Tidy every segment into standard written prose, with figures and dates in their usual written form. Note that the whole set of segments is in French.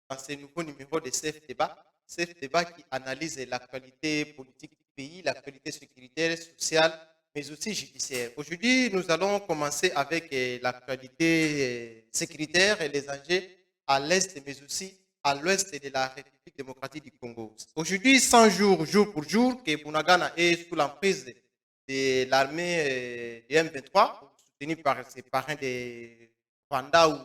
dans ce nouveau numéro de CF Débat. CF Débat qui analyse l'actualité politique du pays, l'actualité sécuritaire, sociale, mais aussi judiciaire. Aujourd'hui, nous allons commencer avec l'actualité sécuritaire et les enjeux à l'est, mais aussi à l'ouest de la République démocratique du Congo. Aujourd'hui, 100 jours, jour pour jour, que Bunagana est sous l'emprise de l'armée du M23, soutenu par ses parrains de Rwanda ou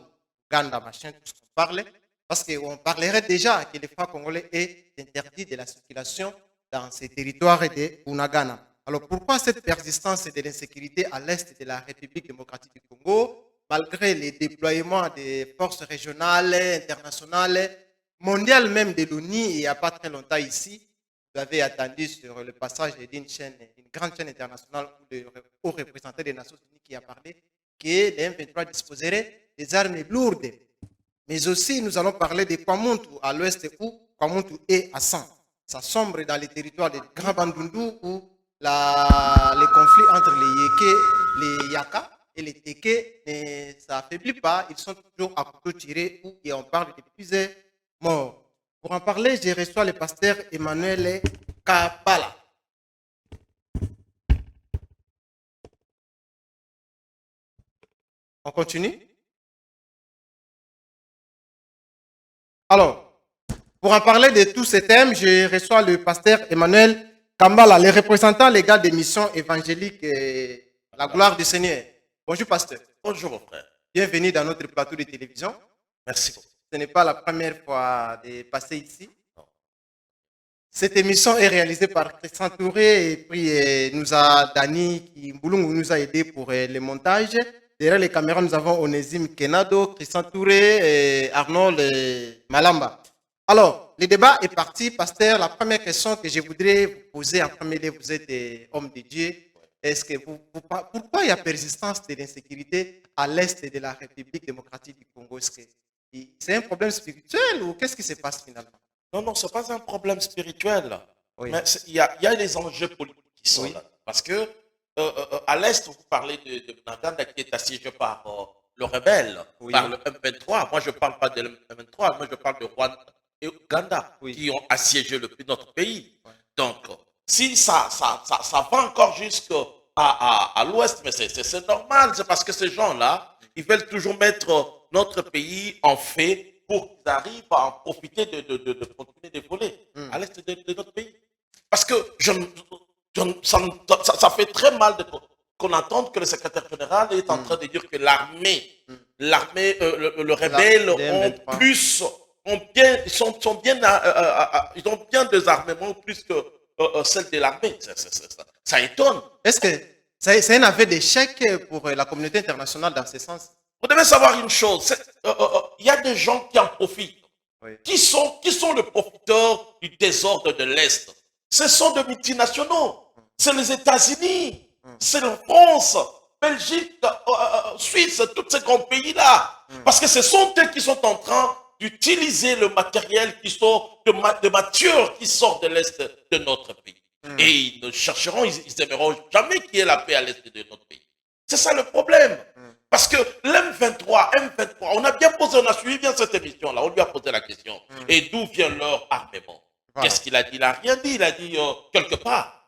Uganda, machin, tout ce qu'on parlait, parce qu'on parlerait déjà que le franc congolais est interdit de la circulation dans ces territoires de Bunagana. Alors pourquoi cette persistance de l'insécurité à l'est de la République démocratique du Congo, malgré les déploiements des forces régionales, internationales, mondiales même de l'ONU, il n'y a pas très longtemps ici, vous avez attendu sur le passage d'une chaîne, une grande chaîne internationale où le haut représentant des Nations Unies qui a parlé que les M23 disposeraient des armes lourdes. Mais aussi, nous allons parler de Kwamuntu à l'ouest où Kwamuntu est à 100. Ça sombre dans les territoires de Grand Bandundu où les conflits entre les Yéké, les Yaka et les Teke ne s'affaiblissent pas. Ils sont toujours à couteau tiré et on parle de plusieurs morts. Pour en parler, je reçois le pasteur Emmanuel Kabala. On continue? Alors, pour en parler de tous ces thèmes, je reçois le pasteur Emmanuel Kambala, le représentant légal des missions évangéliques La gloire du Seigneur. Bonjour, pasteur. Bonjour, mon frère. Bienvenue dans notre plateau de télévision. Merci beaucoup. Ce n'est pas la première fois de passer ici. Cette émission est réalisée par Christian Touré et puis Dani Mbulungu nous a aidé pour le montage. Derrière les caméras, nous avons Onésime Kenado, Christian Touré et Arnold Malamba. Alors, le débat est parti. Pasteur, la première question que je voudrais vous poser en premier lieu, vous êtes homme de Dieu. Est-ce que pourquoi il y a persistance de l'insécurité à l'est de la République démocratique du Congo? Est-ce que c'est un problème spirituel ou qu'est-ce qui se passe finalement? Non, ce n'est pas un problème spirituel. Oui. Mais il y a des enjeux politiques qui sont là. Parce que à l'est, vous parlez de Naganda qui est assiégé par le rebelle, par le M23. Moi, je ne parle pas de M23, moi je parle de Rwanda et Ouganda qui ont assiégé notre pays. Donc, si ça va encore jusqu'à l'ouest, mais c'est normal, c'est parce que ces gens-là, ils veulent toujours mettre notre pays en fait pour qu'ils arrivent à en profiter de continuer de voler à l'est de notre pays. Parce que ça fait très mal qu'on entende que le secrétaire général est en train de dire que le rebelle ils ont bien des armements plus que celle de l'armée. Ça étonne. Est-ce que c'est un aveu d'échec pour la communauté internationale dans ce sens? Vous devez savoir une chose, il y a des gens qui en profitent. Qui sont les profiteurs du désordre de l'Est? Ce sont des multinationaux. C'est les États-Unis, c'est la France, Belgique, Suisse, tous ces grands pays-là. Parce que ce sont eux qui sont en train d'utiliser le matériel qui sort de matière qui sort de l'Est de notre pays. Et ils ne chercheront, ils n'aimeront jamais qu'il y ait la paix à l'Est de notre pays. C'est ça le problème. Parce que l'M23, on a suivi bien cette émission-là, on lui a posé la question. Et d'où vient leur armement? Qu'est-ce qu'il a dit? Il n'a rien dit, il a dit quelque part.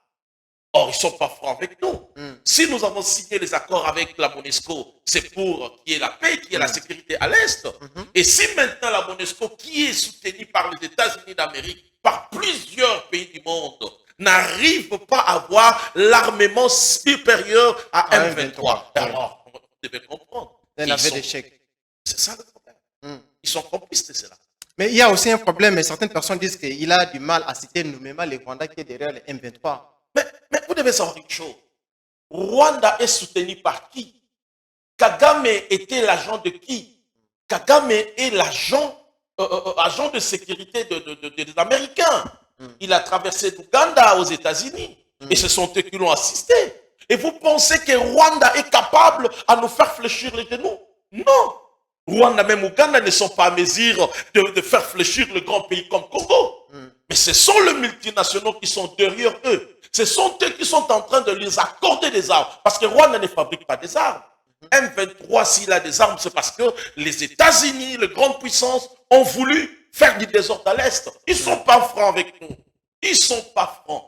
Or, ils ne sont pas francs avec nous. Si nous avons signé les accords avec la MONUSCO, c'est pour qu'il y ait la paix, qu'il y ait la sécurité à l'Est. Et si maintenant la MONUSCO, qui est soutenue par les États-Unis d'Amérique, par plusieurs pays du monde, n'arrive pas à avoir l'armement supérieur à M23, alors, vous devez comprendre. Un aveu d'échec. C'est ça le problème. Ils sont complices de cela. Mais il y a aussi un problème, et certaines personnes disent qu'il a du mal à citer nommément les Rwandais qui est derrière les M23. Mais vous devez savoir une chose. Rwanda est soutenu par qui? Kagame était l'agent de qui? Kagame est l'agent agent de sécurité des Américains. Il a traversé l'Ouganda aux États-Unis. Et ce sont eux qui l'ont assisté. Et vous pensez que Rwanda est capable à nous faire fléchir les genoux? Non. Rwanda même Ouganda ne sont pas à mesure de faire fléchir le grand pays comme Congo. Mais ce sont les multinationaux qui sont derrière eux. Ce sont eux qui sont en train de les accorder des armes. Parce que Rwanda ne fabrique pas des armes. M23, s'il a des armes, c'est parce que les États-Unis, les grandes puissances, ont voulu faire du désordre à l'Est. Ils ne sont pas francs avec nous. Ils ne sont pas francs.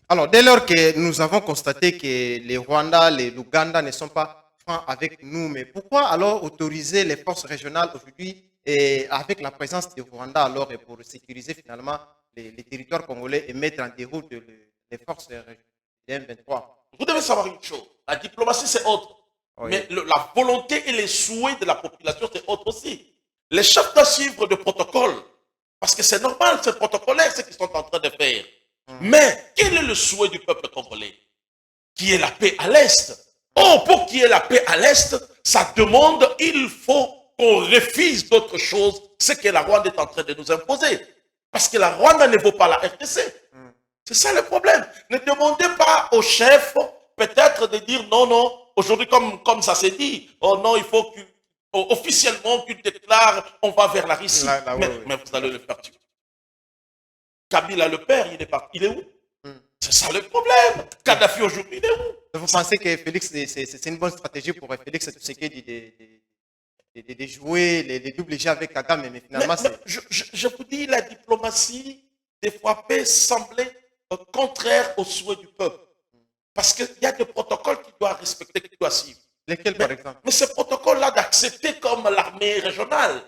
Alors, dès lors que nous avons constaté que les Rwandais, l'Ouganda ne sont pas francs avec nous, mais pourquoi alors autoriser les forces régionales aujourd'hui et avec la présence du Rwanda alors et pour sécuriser finalement les territoires congolais et mettre en déroute les forces régionales M23? Vous devez savoir une chose. La diplomatie, c'est autre. Oui. Mais la volonté et les souhaits de la population, c'est autre aussi. Les chefs doivent suivre le protocole. Parce que c'est normal, c'est protocolaire ce qu'ils sont en train de faire. Mais quel est le souhait du peuple congolais? Qui est la paix à l'Est. Oh, pour qu'il y ait la paix à l'Est, ça demande, il faut qu'on refuse d'autres choses, ce que la Rwanda est en train de nous imposer. Parce que la Rwanda ne vaut pas la RDC. C'est ça le problème. Ne demandez pas au chef, peut-être de dire non, non, aujourd'hui comme ça s'est dit, oh non, il faut officiellement qu'il déclare, on va vers la Russie. Mais vous allez le faire tuer. Kabila le père, il est où? C'est ça le problème. Kadhafi aujourd'hui, il est où? Vous pensez que Félix, c'est une bonne stratégie pour Félix Tshisekedi de jouer les doubles jeux avec Kagame, mais finalement c'est... Je vous dis, la diplomatie, des fois, peut sembler contraire aux souhaits du peuple. Parce qu'il y a des protocoles qu'il doit respecter, qu'il doit suivre. Lesquels, par exemple? Mais ces protocoles-là d'accepter comme l'armée régionale,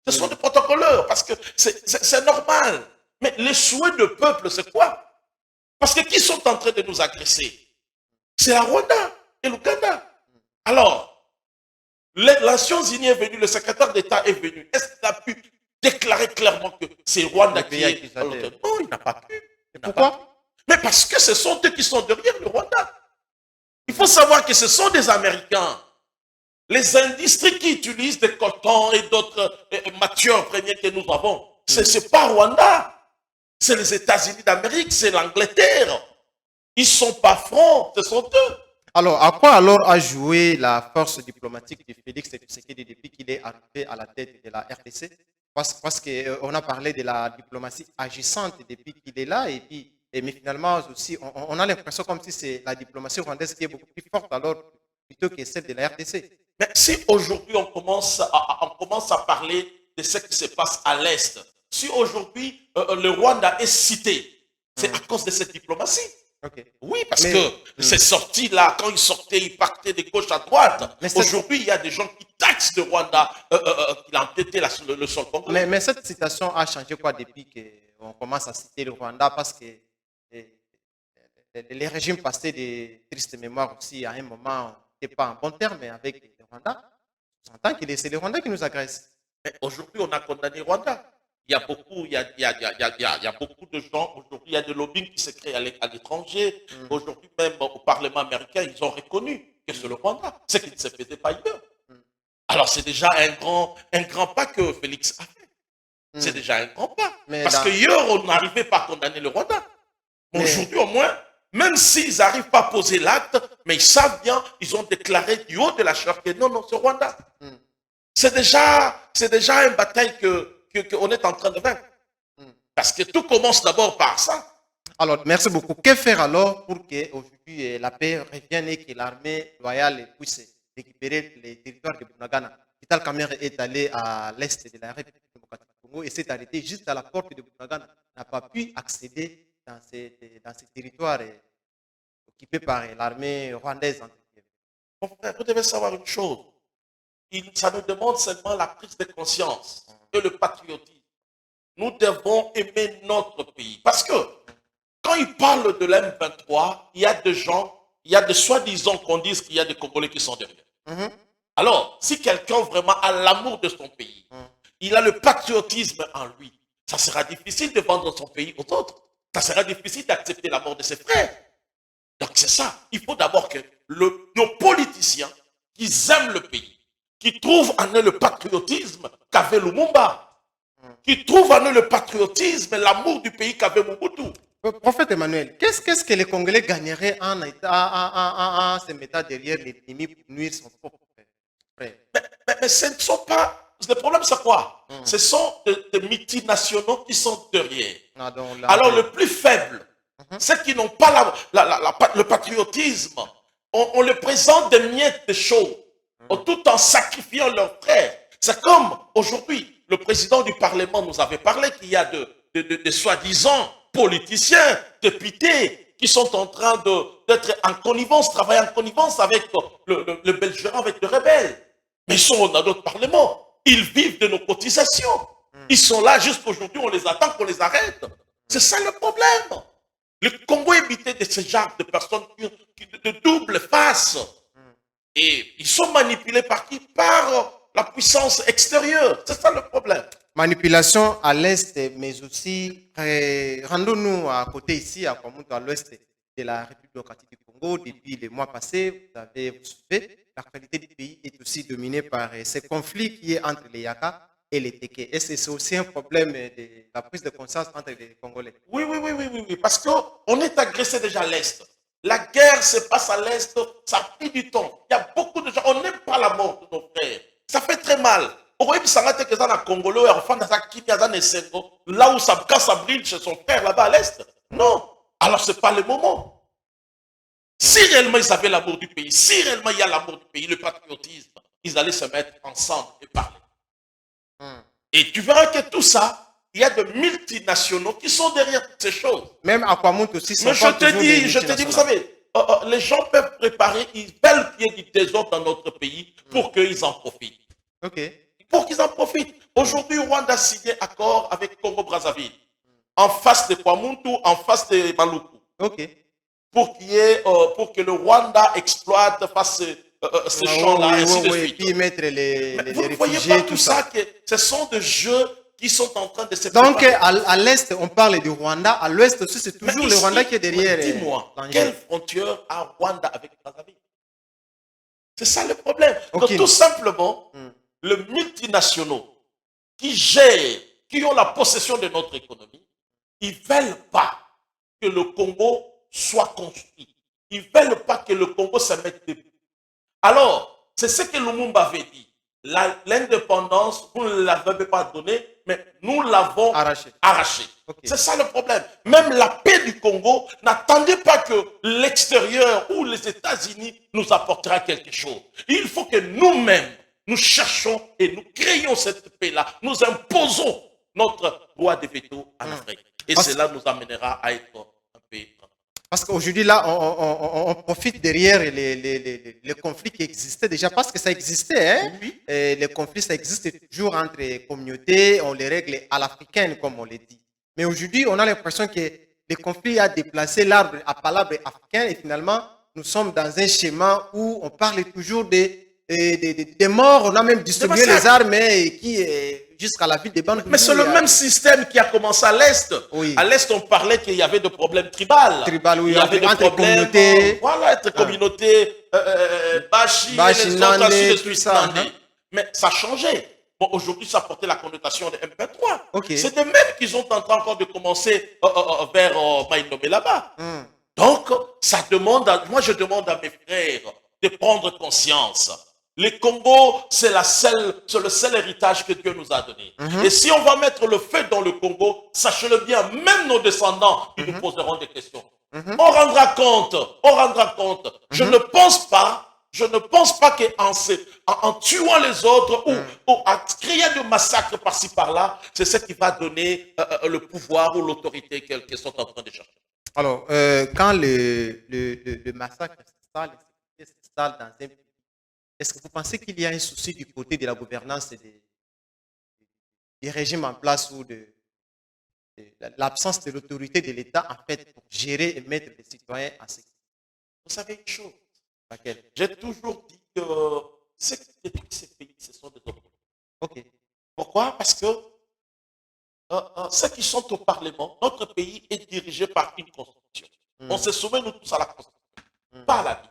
ce sont des protocoleurs, parce que c'est normal. Mais les souhaits du peuple, c'est quoi? Parce que qui sont en train de nous agresser? C'est la Rwanda et l'Ouganda. Alors, les Nations Unies est venu, le secrétaire d'État est venu. Est-ce qu'il a pu déclarer clairement que c'est Rwanda qui est... Non, il n'a pas pu. Pourquoi? Mais parce que ce sont eux qui sont derrière le Rwanda. Il faut savoir que ce sont des Américains. Les industries qui utilisent des cotons et d'autres matières premières que nous avons, ce n'est pas Rwanda. C'est les États-Unis d'Amérique, c'est l'Angleterre. Ils ne sont pas francs, ce sont eux. Alors, à quoi alors a joué la force diplomatique de Félix Tshisekedi depuis qu'il est arrivé à la tête de la RDC? Parce qu'on a parlé de la diplomatie agissante depuis qu'il est là, mais finalement aussi, on a l'impression comme si c'est la diplomatie rwandaise qui est beaucoup plus forte alors plutôt que celle de la RDC. Mais si aujourd'hui on commence à parler de ce qui se passe à l'Est, si aujourd'hui le Rwanda est cité, c'est à cause de cette diplomatie. Okay. Oui, parce que c'est sorti là, quand ils sortaient, ils partaient de gauche à droite. Aujourd'hui, il y a des gens qui taxent le Rwanda qu'il a empiété le sol congolais. Mais cette citation a changé quoi depuis qu'on commence à citer le Rwanda? Parce que les régimes passés de triste mémoire aussi, à un moment, n'étaient pas en bon terme avec le Rwanda. On entend que c'est le Rwanda qui nous agresse. Mais aujourd'hui, on a condamné le Rwanda. Il y a beaucoup, il y a beaucoup de gens, aujourd'hui, il y a des lobbying qui se créent à l'étranger. Aujourd'hui, même au Parlement américain, ils ont reconnu que c'est le Rwanda, ce qui ne se faisait pas ailleurs. Alors, c'est déjà un grand pas que Félix a fait. C'est déjà un grand pas. Parce que hier, on n'arrivait pas à condamner le Rwanda. Aujourd'hui, au moins, même s'ils n'arrivent pas à poser l'acte, mais ils savent bien, ils ont déclaré du haut de la chair que non, non, c'est Rwanda. C'est déjà une bataille qu'on est en train de vaincre. Parce que tout commence d'abord par ça. Alors, merci beaucoup. Que faire alors pour qu'aujourd'hui la paix revienne et que l'armée loyale puisse récupérer les territoires de Bunagana? Vital Kamerhe est allé à l'est de la République démocratique du Congo et s'est arrêté juste à la porte de Bunagana. N'a pas pu accéder dans ces territoires occupés par l'armée rwandaise. Mon frère, vous devez savoir une chose. Ça nous demande seulement la prise de conscience et le patriotisme. Nous devons aimer notre pays. Parce que quand ils parlent de l'M23, il y a des gens, il y a des soi-disant qu'on dise qu'il y a des Congolais qui sont derrière. Alors, si quelqu'un vraiment a l'amour de son pays, il a le patriotisme en lui, ça sera difficile de vendre son pays aux autres. Ça sera difficile d'accepter la mort de ses frères. Donc c'est ça. Il faut d'abord que nos politiciens, qui aiment le pays, qui trouvent en eux le patriotisme qu'avait Lumumba, qui trouvent en eux le patriotisme et l'amour du pays qu'avait Mobutu. Prophète Emmanuel, qu'est-ce que les Congolais gagneraient en se mettant derrière l'ennemi pour nuire son propre frère? Mais ce ne sont pas... Le problème, c'est quoi? Ce sont des multinationaux qui sont derrière. Alors, le plus faible, ceux qui n'ont pas le patriotisme, on les présente des miettes de chaud, tout en sacrifiant leurs frères. C'est comme aujourd'hui, le président du Parlement nous avait parlé qu'il y a de soi-disant politiciens, députés, qui sont en train d'être en connivence, travailler en connivence avec le belligérant, avec le rebelle. Mais ils sont dans notre Parlement. Ils vivent de nos cotisations. Ils sont là jusqu'aujourd'hui, on les attend qu'on les arrête. C'est ça le problème. Le Congo est habité de ce genre de personnes de double face. Et ils sont manipulés par qui? Par la puissance extérieure. C'est ça le problème. Manipulation à l'est, mais aussi, rendons-nous à côté ici, à Kwamuntu, à l'ouest de la République démocratique du Congo. Depuis les mois passés, vous savez, l'actualité du pays est aussi dominée par ce conflit qui est entre les Yaka et les Teke. Est-ce que c'est aussi un problème de la prise de conscience entre les Congolais? Oui, parce qu'on est agressé déjà à l'est. La guerre se passe à l'est, ça a pris du temps. Il y a beaucoup de gens, on n'aime pas la mort de nos frères. Ça fait très mal. Là où ça, quand ça brille chez son père là-bas à l'est. Non. Alors ce n'est pas le moment. Si réellement ils avaient l'amour du pays, si réellement il y a l'amour du pays, le patriotisme, ils allaient se mettre ensemble et parler. Et tu verras que tout ça, il y a de multinationaux qui sont derrière toutes ces choses. Même à Kwamuntu aussi, mais je te dis, vous savez, les gens peuvent préparer, ils veulent qu'il y ait du désordre dans notre pays pour qu'ils en profitent. Ok. Pour qu'ils en profitent. Aujourd'hui, Rwanda a signé accord avec Congo-Brazzaville. En face de Kwamuntu, en face de Maluku. Ok. Pour que le Rwanda exploite, fasse ces champs-là, ainsi de suite. Et puis mettre les vous ne voyez réfugiés, pas tout ça, que ce sont des jeux qui sont en train de se donc, préparer. à l'est, on parle du Rwanda. À l'ouest aussi, c'est toujours le Rwanda qui est derrière. Dis-moi, quelle frontière a Rwanda avec Brazzaville? C'est ça le problème. Okay. Donc, tout simplement, les multinationaux qui gèrent, qui ont la possession de notre économie, ils ne veulent pas que le Congo soit construit. Ils ne veulent pas que le Congo se mette debout. Alors, c'est ce que Lumumba avait dit. L'indépendance, vous ne l'avez pas donnée, mais nous l'avons arrachée. Okay. C'est ça le problème. Même la paix du Congo, n'attendez pas que l'extérieur ou les États-Unis nous apportera quelque chose. Il faut que nous-mêmes, nous cherchons et nous créons cette paix-là. Nous imposons notre droit de veto en Afrique. Et cela nous amènera à être un pays. Parce qu'aujourd'hui, là, on profite derrière les conflits qui existaient déjà, parce que ça existait. Hein? Oui. Les conflits, ça existe toujours entre communautés, on les règle à l'africaine, comme on le dit. Mais aujourd'hui, on a l'impression que le conflit a déplacé l'arbre à palabre africain et finalement, nous sommes dans un schéma où on parle toujours des morts, on a même distribué les armes qui jusqu'à la ville de Bandundu. Mais c'est le même système qui a commencé à l'Est. Oui. À l'Est, on parlait qu'il y avait des problèmes tribaux. Oui, il y avait des problèmes, communautés. Voilà, entre communautés, Bashi, Nandé, tout ça. Mais ça a changé. Bon, aujourd'hui, ça portait la connotation de MP3. Okay. C'est de même qu'ils sont en train encore de commencer vers Maïnomé là-bas. Donc, ça demande, moi je demande à mes frères de prendre conscience. Le Congo, c'est le seul héritage que Dieu nous a donné. Et si on va mettre le feu dans le Congo, sachez-le bien, même nos descendants, ils nous poseront des questions. On rendra compte. Je ne pense pas qu'en tuant les autres ou en créant des massacres par-ci par-là, c'est ce qui va donner le pouvoir ou l'autorité qu'ils sont en train de chercher. Alors, quand le massacre s'installe dans un pays, est-ce que vous pensez qu'il y a un souci du côté de la gouvernance des régimes en place ou de l'absence de l'autorité de l'État en fait pour gérer et mettre les citoyens en sécurité? Vous savez une chose? Laquelle? J'ai toujours dit que ceux qui détruisent ces pays, ce sont des hommes. Ok. Pourquoi? Parce que ceux qui sont au Parlement, notre pays est dirigé par une constitution. On se souvient nous tous à la constitution, pas à la Bible.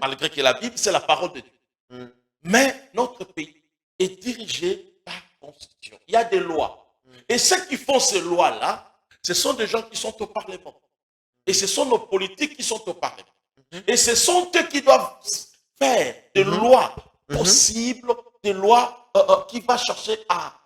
Malgré que la Bible, c'est la parole de Dieu. Mais notre pays est dirigé par constitution. Il y a des lois. Et ceux qui font ces lois-là, ce sont des gens qui sont au Parlement. Et ce sont nos politiques qui sont au Parlement. Et ce sont eux qui doivent faire des lois possibles, des lois qui vont chercher à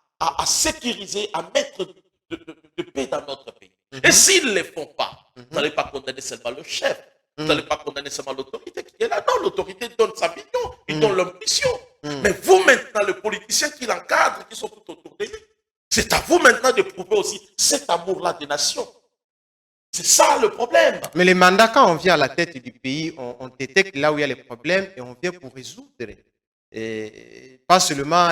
sécuriser, à mettre de paix dans notre pays. Et s'ils ne le font pas, vous n'allez pas condamner seulement le chef. Vous n'allez pas condamner seulement l'autorité qui est là. Non, l'autorité donne sa vision, il donne leur mission. Mais vous, maintenant, les politiciens qui l'encadrent, qui sont tout autour C'est à vous maintenant de prouver aussi cet amour-là des nations. C'est ça le problème. Mais les mandats, quand on vient à la tête du pays, on détecte là où il y a les problèmes et on vient pour résoudre. Et pas seulement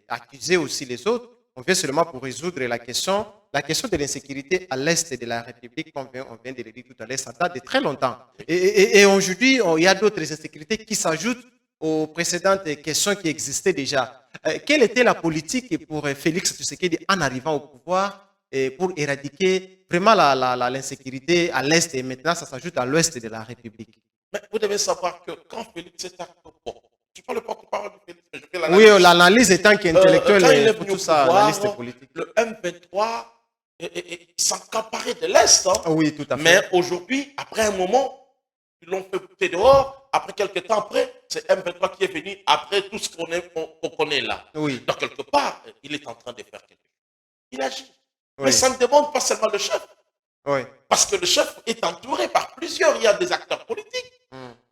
accuser aussi les autres, on vient seulement pour résoudre la question de l'insécurité à l'est de la République, on vient de le dire tout à l'heure, ça date de très longtemps. Et aujourd'hui, il y a d'autres insécurités qui s'ajoutent aux précédentes questions qui existaient déjà. Quelle était la politique pour Félix Tshisekedi en arrivant au pouvoir pour éradiquer vraiment l'insécurité à l'est et maintenant ça s'ajoute à l'ouest de la République? Mais vous devez savoir que quand Félix est arrivé au pouvoir, je parle le porte-parole de Félix, mais je fais Oui, l'analyse. l'analyse étant qu'intellectuelle Quand il est pour venu tout au ça, pouvoir, l'analyse politique. le M23 s'emparait de l'Est. Hein. Oui, tout à fait. Mais aujourd'hui, après un moment, ils l'ont fait bouter dehors. Après quelques temps après, c'est M23 qui est venu après tout ce qu'on connaît là. Oui. Donc, quelque part, il est en train de faire quelque chose. Il agit. Oui. Mais ça ne demande pas seulement le chef. Oui. Parce que le chef est entouré par plusieurs. Il y a des acteurs politiques.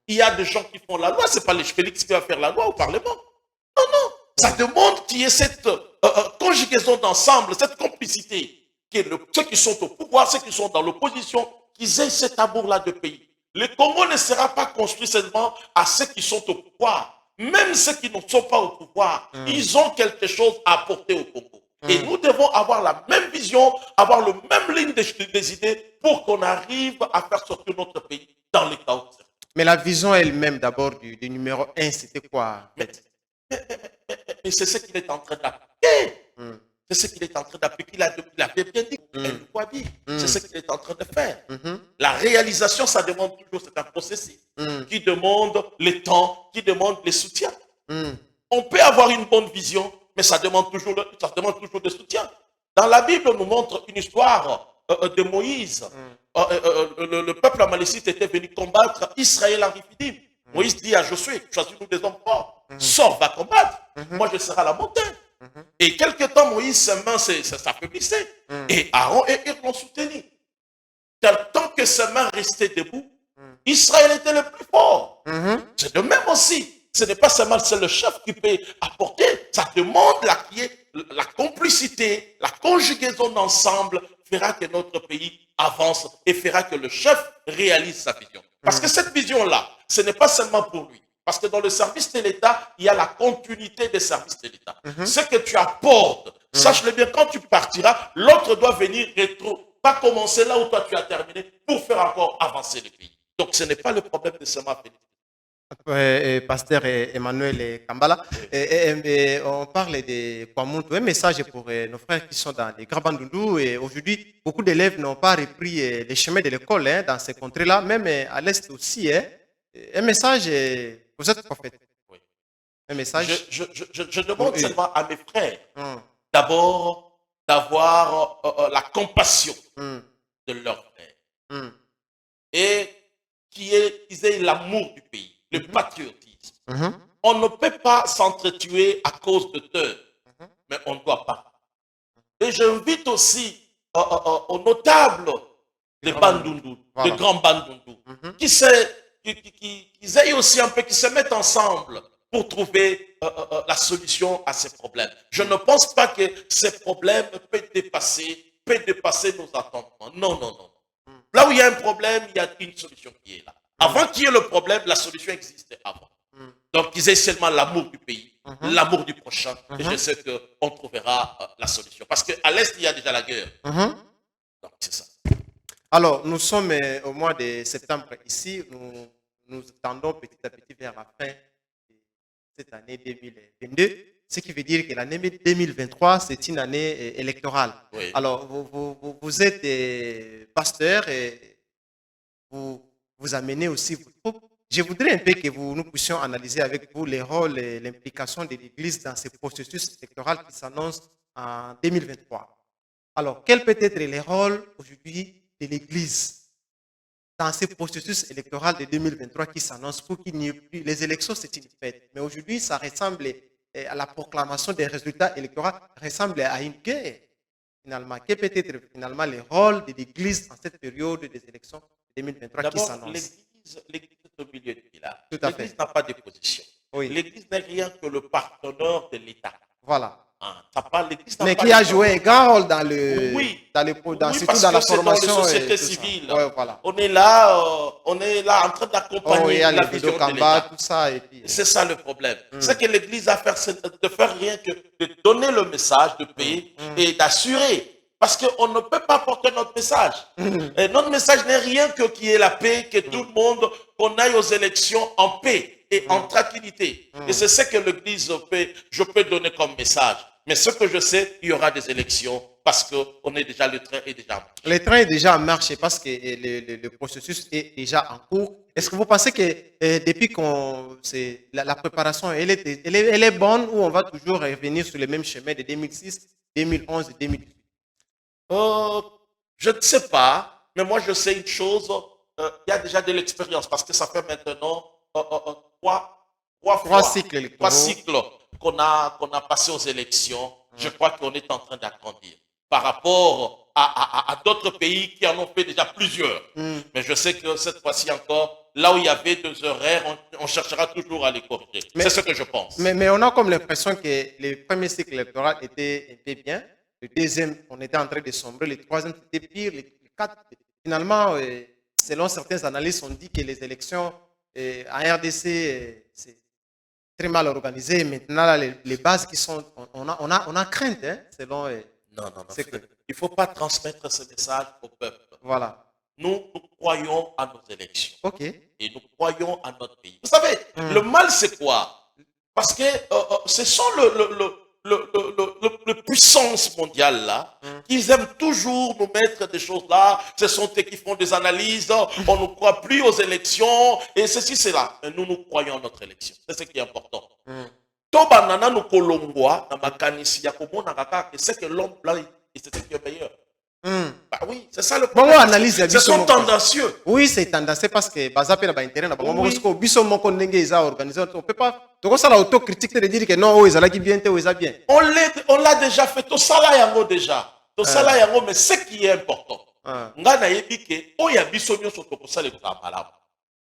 Il y a des gens qui font la loi. Ce n'est pas les Félix qui va faire la loi au Parlement. Non, non. Ça demande qu'il y ait cette conjugaison d'ensemble, cette complicité. Ceux qui sont au pouvoir, ceux qui sont dans l'opposition, qu'ils aient cet amour-là de pays. Le Congo ne sera pas construit seulement à ceux qui sont au pouvoir. Même ceux qui ne sont pas au pouvoir, ils ont quelque chose à apporter au Congo. Et nous devons avoir la même vision, avoir la même ligne des idées pour qu'on arrive à faire sortir notre pays dans les chaos. Mais la vision elle-même d'abord du numéro 1, c'était quoi? Mais c'est ce qu'il est en train d'appliquer. C'est ce qu'il est en train d'appliquer. Il avait bien dit. C'est ce qu'il est en train de faire. La réalisation, ça demande toujours, c'est un processus qui demande le temps, qui demande les soutiens. On peut avoir une bonne vision, mais ça demande toujours de soutien. Dans la Bible, on nous montre une histoire de Moïse. Le peuple amalécite était venu combattre Israël en Riphidim. Moïse dit à Josué, choisis-nous des hommes forts. Sors, va combattre. Moi, je serai à la montagne. Et quelque temps, Moïse, ses mains s'affaiblissaient. Et Aaron et Hur l'ont soutenu. Tant que ses mains restaient debout, Israël était le plus fort. C'est de même aussi. Ce n'est pas seulement le chef qui peut apporter. Ça demande la complicité, la conjugaison d'ensemble fera que notre pays avance et fera que le chef réalise sa vision. Parce que cette vision-là, ce n'est pas seulement pour lui. Parce que dans le service de l'État, il y a la continuité des services de l'État. Ce que tu apportes, sache-le bien, quand tu partiras, l'autre doit venir pas commencer là où toi tu as terminé pour faire encore avancer le pays. Donc ce n'est pas le problème de seulement Pasteur Emmanuel Kambala, on parle de Kwamuntu, un message pour nos frères qui sont dans les Grands Bandundu. Et aujourd'hui, beaucoup d'élèves n'ont pas repris les chemins de l'école dans ces contrées-là, même à l'Est aussi. Un message, vous êtes prophète. Oui. Un message. Je demande seulement à mes frères, d'abord, d'avoir la compassion de leurs frères. Et qu'ils aient l'amour du pays. Le patriotisme. On ne peut pas s'entretuer à cause de peur, mais on ne doit pas. Et j'invite aussi aux notables des Bandundu, des grands Bandundu, qu'ils aillent aussi un peu, qu'ils se mettent ensemble pour trouver la solution à ces problèmes. Je ne pense pas que ces problèmes peuvent dépasser nos attendements. Non, non, non. Là où il y a un problème, il y a une solution qui est là. Avant qu'il y ait le problème, la solution existait avant. Donc, ils aient seulement l'amour du pays, l'amour du prochain, et je sais qu'on trouvera la solution. Parce qu'à l'Est, il y a déjà la guerre. Donc, c'est ça. Alors, nous sommes au mois de septembre ici. Nous tendons petit à petit vers la fin de cette année 2022. Ce qui veut dire que l'année 2023, c'est une année électorale. Oui. Alors, vous êtes pasteur et vous amenez aussi vos troupes. Je voudrais un peu que nous puissions analyser avec vous les rôles et l'implication de l'Église dans ce processus électoral qui s'annonce en 2023. Alors, quel peut être le rôle aujourd'hui de l'Église dans ce processus électoral de 2023 qui s'annonce pour qu'il n'y ait plus... Les élections, c'est une fête. Mais aujourd'hui, ça ressemble à la proclamation des résultats électoraux, ressemble à une guerre. Finalement, quel peut être finalement le rôle de l'Église dans cette période des élections 2023 qui s'annonce? L'Église est au milieu du village. Tout à fait. L'Église n'a pas de position. Oui. L'Église n'est rien que le partenaire de l'État. Voilà. L'église n'a Mais pas qui a le joué un grand rôle dans le, Oui, surtout parce dans la que c'est dans les formation et sociétés tout ça. civiles. Ouais, voilà. On est là en train Oh, il d'accompagner y a la les vidéos vision de Kamba, l'État. tout ça, et puis. C'est ça le problème. Ce que l'Église a à faire, c'est de faire rien que de donner le message, de payer et d'assurer. Parce qu'on ne peut pas porter notre message. Et notre message n'est rien que qu'il y ait la paix, que tout le monde, qu'on aille aux élections en paix et en tranquillité. Et c'est ce que l'Église je peux donner comme message. Mais ce que je sais, il y aura des élections parce que le train est déjà en marche. Le train est déjà en marche parce que le processus est déjà en cours. Est-ce que vous pensez que depuis la préparation, elle est bonne ou on va toujours revenir sur le même chemin de 2006, 2011 et 2018? Je ne sais pas, mais moi je sais une chose, il y a déjà de l'expérience parce que ça fait maintenant Trois cycles électoraux. 3 cycles qu'on a passé aux élections. Je crois qu'on est en train d'agrandir par rapport à d'autres pays qui en ont fait déjà plusieurs. Mais je sais que cette fois-ci encore, là où il y avait 2 horaires, on cherchera toujours à les corriger. C'est ce que je pense. Mais on a comme l'impression que le premier cycle électoral était bien. Le deuxième, on était en train de sombrer. Le troisième, c'était pire. Le 4, finalement, selon certaines analyses, on dit que les élections en RDC, c'est très mal organisé. Maintenant, là, les bases qui sont... On a crainte, hein, selon... Non. Il ne faut pas transmettre ce message au peuple. Voilà. Nous croyons à nos élections. OK. Et nous croyons à notre pays. Vous savez, le mal, c'est quoi? Parce que ce sont le puissance mondiale là, ils aiment toujours nous mettre des choses là. Ce sont eux qui font des analyses. On ne croit plus aux élections et ceci, c'est là. Mais nous croyons à notre élection. C'est ce qui est important. Tobanana nous kolongwa, na makanisi ya komona kaka, et c'est que l'homme blanc, c'est ce qui est meilleur. Bah oui, c'est ça le problème. Bon, analyse, ce sont tendancieux. Oui, c'est tendancieux parce que bazape na ba intérêt na bango moko biso moko ndenge eza organisé, on peut pas to ça la autocritique de dire que non, oh ezala ki bien te, oh eza bien. On l'a déjà fait, to sala yango déjà. To sala yango, mais ce qui est important. Nga na yebi ke o ya biso nyoso to ko sala ko malamu.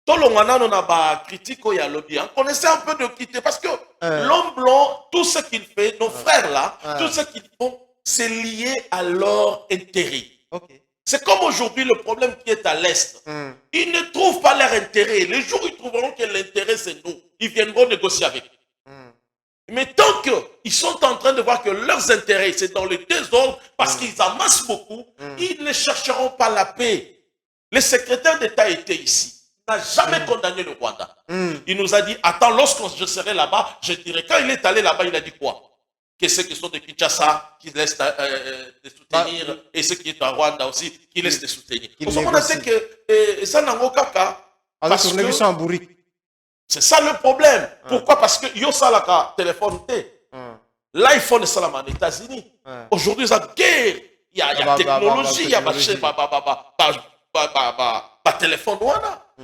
Tolongana na ba critique ya lobby. On essaie un peu de quitter parce que l'homme blanc, tout ce qu'il fait, nos frères là, tout ce qu'ils font, c'est lié à leur intérêt. Okay. C'est comme aujourd'hui le problème qui est à l'Est. Ils ne trouvent pas leur intérêt. Les jours où ils trouveront que l'intérêt c'est nous, ils viendront négocier avec nous. Mais tant qu'ils sont en train de voir que leurs intérêts c'est dans le désordre, parce qu'ils amassent beaucoup, ils ne chercheront pas la paix. Le secrétaire d'État était ici. Il n'a jamais condamné le Rwanda. Il nous a dit, attends, lorsque je serai là-bas, je dirai, quand il est allé là-bas, il a dit quoi? Que ceux qui sont de Kinshasa, qui laissent de soutenir, et ceux qui sont à Rwanda aussi, qui laissent de soutenir. On a dit que ça n'a aucun cas. C'est ça le problème. Pourquoi? Parce que Yosalaka téléphone l'iPhone est ça en États-Unis. Aujourd'hui, ça guerre. Il y a technologie, il y a téléphone.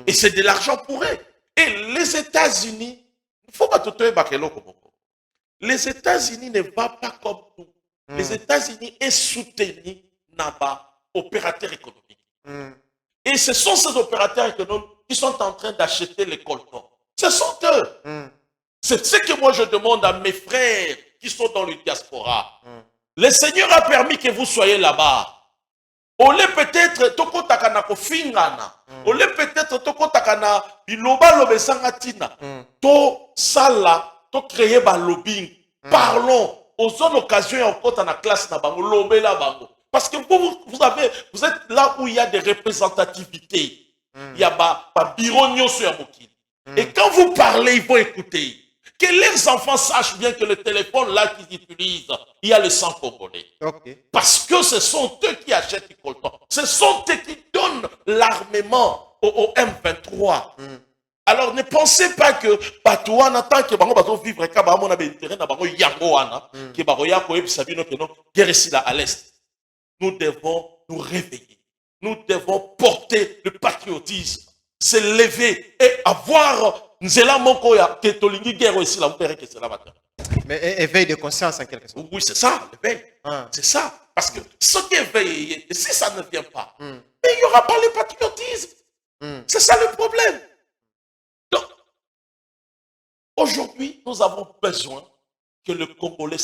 Et c'est de l'argent pour eux. Et les États-Unis, il faut pas tout les États-Unis ne vont pas comme nous. Les États-Unis sont soutenus dans les opérateurs économiques. Et ce sont ces opérateurs économiques qui sont en train d'acheter les coltons. Ce sont eux. C'est ce que moi je demande à mes frères qui sont dans le diaspora. Le Seigneur a permis que vous soyez là-bas. On est peut-être toko takana ko fingana. On est peut-être toko takana biloba lobesanga tina. To sala to créer ba lobbying. Parlons aux zones occasions en compte la classe na bango lobé la bango. Parce que vous êtes là où il y a des représentativités. Il y a ba bureau nyoso ya mokili. Et quand vous parlez, ils vont écouter. Que les enfants sachent bien que le téléphone là qu'ils utilisent, il y a le sang congolais. Okay. Parce que ce sont eux qui achètent les coltons. Ce sont eux qui donnent l'armement au M23. Alors ne pensez pas que Batouana, tant que Bango Bato vivre, on a des intérêts dans Bango Yangoana, que Baroya Koeb Sabino, que non, guerre ici là à l'Est. Nous devons nous réveiller. Nous devons porter le patriotisme, se lever et avoir. Nzela Monkoya, que Tolingi guerre ici là, vous verrez que c'est là maintenant. Mais éveil de conscience en quelque sorte. Oui, c'est ça, l'éveil. C'est ça. Parce que ce qui est éveillé, si ça ne vient pas, mais il n'y aura pas le patriotisme. C'est ça le problème. Donc, aujourd'hui, nous avons besoin que le Congolais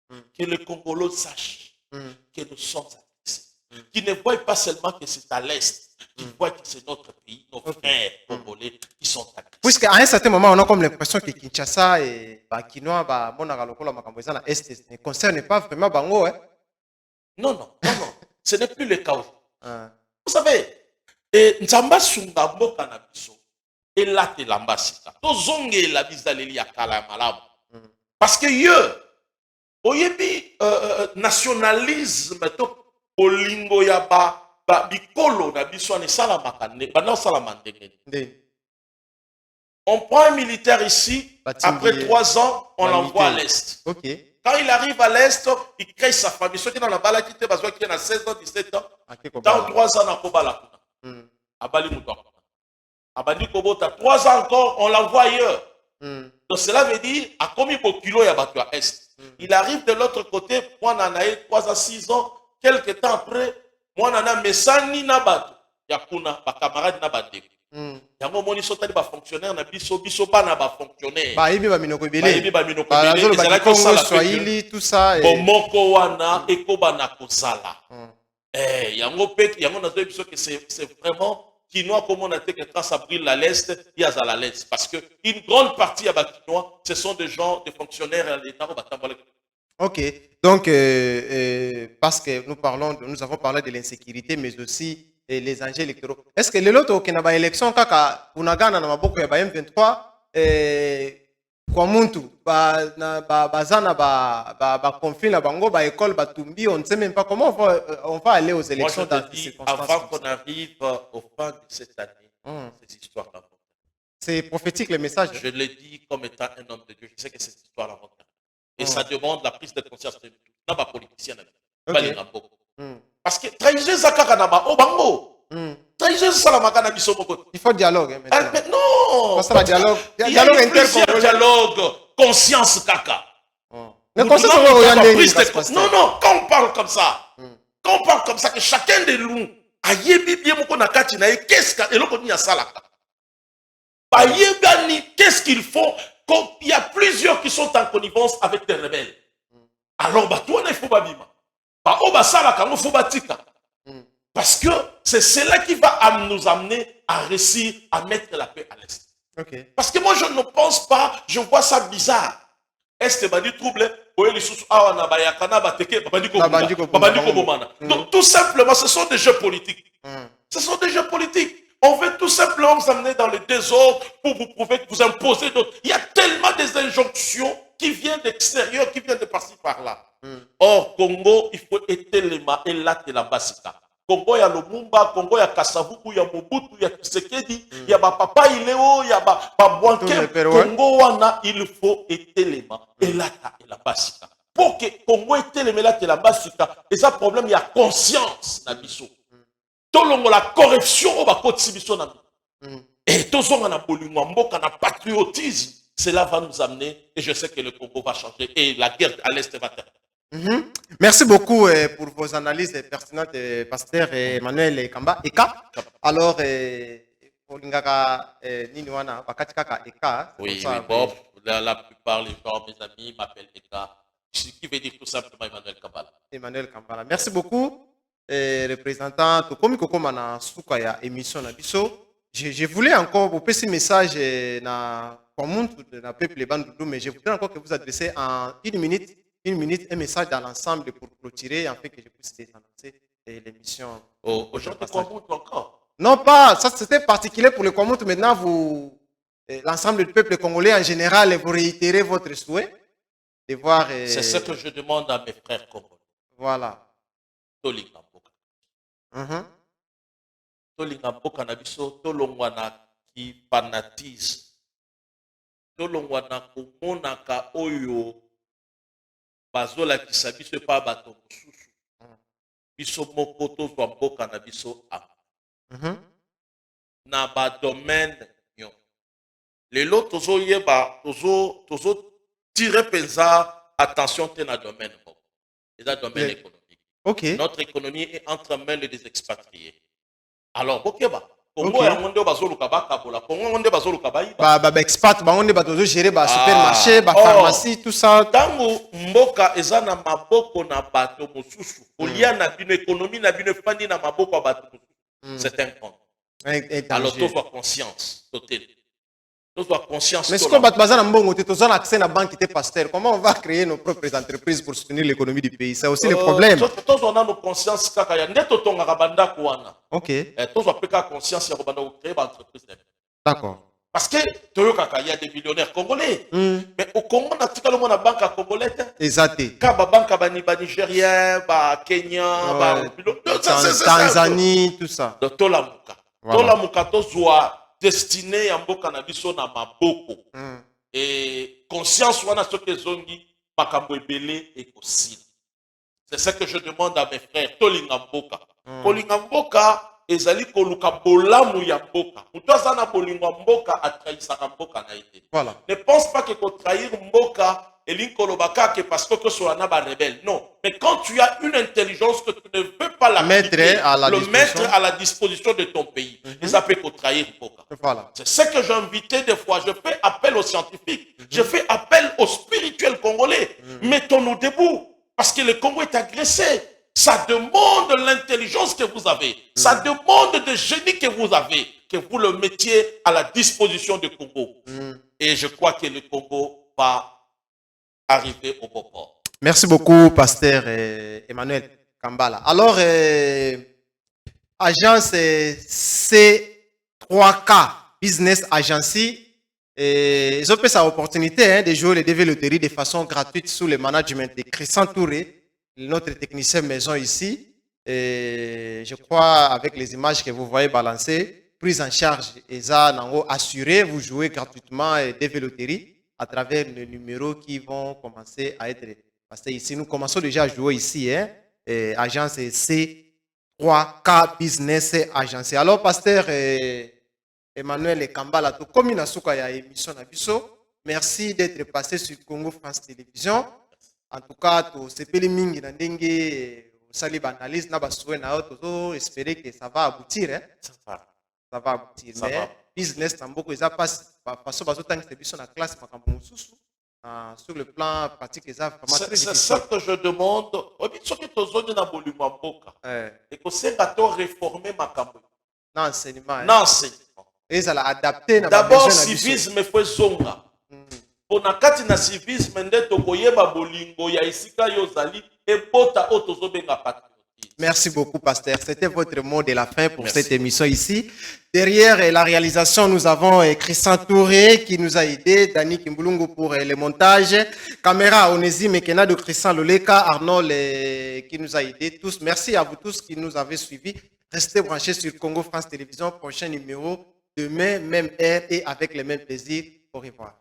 que les Congolais sachent que nous sommes agressés. Qu'ils ne voient pas seulement que c'est à l'Est, qu'ils voient que c'est notre pays, nos frères congolais qui sont agressés. Puisqu'à un certain moment, on a comme l'impression que Kinshasa et Kinoa, ne concerne pas vraiment Bango. Hein? Non. Ce n'est plus le cas. Vous savez, Nzamba Sunga Mboka na biso, et là te lambasika. Tozonge la bizaleli ya kala malamu. Parce que oyebi nationalisme to olingo ya ba bikolo na biso ne salamaka ne bana salama ndenge. On prend un militaire ici, après 3 ans, on l'envoie à l'Est. Quand il arrive à l'Est, il crée sa famille. Ceux qui dans la balle qui étaient besoin qui a 16 ans, 17 ans, dans 3 ans, on a Kobala. Abali Mouton. Abali Kobota, 3 ans encore, on l'envoie ailleurs. Donc cela veut dire, à combien de kilos il y a battu à Est. Il arrive de l'autre côté, moi, on en a eu 3 à 6 ans, quelques temps après, moi, on en a Messani Nabatu. Yakuna, ma camarade Nabadé. Yango moni sotali ba fonctionnaire na biso pa na ba fonctionnaire ba yebi ba minoko ebele ezala ko sala swahili tout ça bomoko wana ekoba na kozala yango pek yango na biso que c'est vraiment Kinois comme on a été que quand ça brille à l'est il y a à l'est parce que une grande partie à Kinois ce sont des gens des fonctionnaires à l'état Ok, donc parce que nous avons parlé de l'insécurité mais aussi et les enjeux électoraux. Est-ce que les autres qui n'ont élection kaka unagana na maboko ya M23 kwa muntu bazana ba conflit na bango ba école ba tumbi on ne sait même pas comment on va aller aux élections dans ces circonstances. Avant qu'on arrive au fin de cette année, ces histoires là. C'est prophétique le message. Je le dis comme étant un homme de Dieu, je sais que cette histoire là. Et ça demande la prise de conscience de tous les politiciens. Parce que trahison zakaka na ba obango. Trahison salamaka na biso moko. Il faut dialogue maintenant. Non. Parce que dialogue dialogue conscience kaka. Mais non, quand on parle comme ça. Quand on parle comme ça que chacun de nous ayebi bien moko na kati na qu'est-ce que eloko ni asalaka. Ba yebani qu'est-ce qu'il faut il y a plusieurs qui sont en connivence avec des rebelles. Alors bah toi il faut pas bima. Parce que c'est cela qui va nous amener à réussir à mettre la paix à l'Est. Parce que moi je ne pense pas, je vois ça bizarre. Est bandi trouble, donc tout simplement ce sont des jeux politiques. Ce sont des jeux politiques. On veut tout simplement vous amener dans le désordre pour vous prouver que vous imposez d'autres. Il y a tellement des injonctions qui viennent d'extérieur, qui viennent de par-ci par-là. Or, Congo, il faut éteindre et là, la basika. Congo, il y a Lumumba, Congo, il y a Kassavubu, il y a Mobutu, il y a Tshisekedi, il y a Papa Ileo, il y a Bouanké. Congo, il faut éteindre et là, la basika. Pour que Congo éteindre là, la basika, et ça, problème, il y a conscience, Nabiso. La corruption, on va continuer. Et tout ça, on a un patriotisme. Cela va nous amener, et je sais que le Congo va changer, et la guerre à l'Est va terminer. Merci beaucoup pour vos analyses pertinentes, pasteur Emmanuel Kamba. Eka. Alors, oui, Bob, la plupart des gens, mes amis, m'appellent Eka, ce qui veut dire tout simplement Emmanuel Kambala. Emmanuel Kambala. Merci beaucoup, représentant Tokomi Kokomana Soukaya, émission Nabiso. Je voulais encore vous passer un message na peuple Bandoudou, mais je voudrais encore que vous adressez en une minute un message dans l'ensemble pour clôturer afin que je puisse désamorcer l'émission. Aux gens de Kwamout encore? Non, pas. Ça, c'était particulier pour le Kwamout. Maintenant, l'ensemble du peuple congolais en général, vous réitérez votre souhait de voir. C'est ce que je demande à mes frères congolais. Voilà. Tolinga Mboka. Tolinga Mboka na biso, tolongwana qui fanatise. Tolongwana komonaka oyo bazola kisabiso pa bato mosusu. Biso moko tozwa mboka na biso na ba domaine nyo. Lelo tozoyeba tozo tirer penza attention te na domaine moko. C'est domaine économique. Okay. Notre économie est entre mains des expatriés. Alors, Bokeba, Congo Ok. ya monde bazoluka bakabola. Congo monde bazoluka baiba. Expat, on est bateau gérer ba supermarché, ba Oh. pharmacie, tout ça. Tango mboka eza na maboko na bato mosusu. Kolia na bino économie na bino fandi na maboko ya bato mosusu. C'est un compte. Alors tous avoir conscience. Tous avoir conscience. Mais ce qu'on va baser dans mbongo, tous on accès à banque qui pasteur. Comment on va créer nos propres entreprises pour soutenir l'économie du pays? C'est aussi le problème. Tous on a nos conscience kaka ya ndeto tonga kabanda kuana. Ok. Tous on a conscience ya kabanda créer une entreprise. D'accord. Parce que il y a des millionnaires congolais. Mais au Congo, on a tout le monde à banque congolaise. Exact. Kaba banque ba Nigérien, ba Kenya, Tanzanie, tout ça. De Tolamuka. Tolamuka to soit destiné à mboka na biso na maboko. Et conscience wana soke zongi makambo ebele et aussi. C'est ce que je demande à mes frères. Tolinga mboka. Tolinga mboka ezali koluka bolamu ya mboka. Mutu aza na bolingo mboka atrahisaka mboka na ete. Voilà. Ne pense pas que trahir mboka elingi kolobaka que parce que soit na ba rebelle. Non. Mais quand tu as une intelligence que tu ne veux pas la mettre à la disposition de ton pays, ça peut trahir mboka. Voilà. C'est ce que j'ai invité des fois. Je fais appel aux scientifiques. Je fais appel aux spirituels congolais. Mettons-nous debout. Parce que le Congo est agressé. Ça demande l'intelligence que vous avez. Ça demande de génie que vous avez. Que vous le mettiez à la disposition du Congo. Et je crois que le Congo va arriver au bon port. Merci beaucoup, pasteur Emmanuel Kambala. Alors, agence C3K Business Agency, ils ont fait cette opportunité de jouer les développeries de façon gratuite sous le management de Christian Touré, notre technicien maison ici. Et je crois, avec les images que vous voyez balancer, prise en charge et ça, assuré, vous jouez gratuitement des véloteries à travers les numéros qui vont commencer à être. Parce que ici, nous commençons déjà à jouer ici, hein, agence C3K Business Agency. Alors, pasteur Emmanuel Kambala, comme une émission merci d'être passé sur Congo France Télévision. En tout cas, c'est pas les mingi na ndenge sali analyse na basoué na auto espérer que ça va aboutir, hein. Ça va aboutir. Ça mais va. business tamboko ils a pas façon bazotanga émission na classe makambo mususu sur le plan pratique ils a vraiment très difficile. C'est ça que je demande. Ce que tu as na bolingo mboka. Et que c'est bateau réformer makambo. Non enseignement. Non enseignement. Ils allaient adapter na d'abord civisme faut zonga. Pona kati na civisme nde tokoyeba bolingo ya esika yozali ebota otozo benga patriotisme. Merci beaucoup, pasteur. C'était votre mot de la fin pour cette émission ici. Derrière la réalisation, nous avons Christian Touré qui nous a aidé, Dani Kimbulungu pour le montage, caméra Onésime Kena de Christian Loleka, Arnold qui nous a aidé tous. Merci à vous tous qui nous avez suivis. Restez branchés sur Congo France Télévision. Prochain numéro demain, même heure et avec le même plaisir. Au revoir.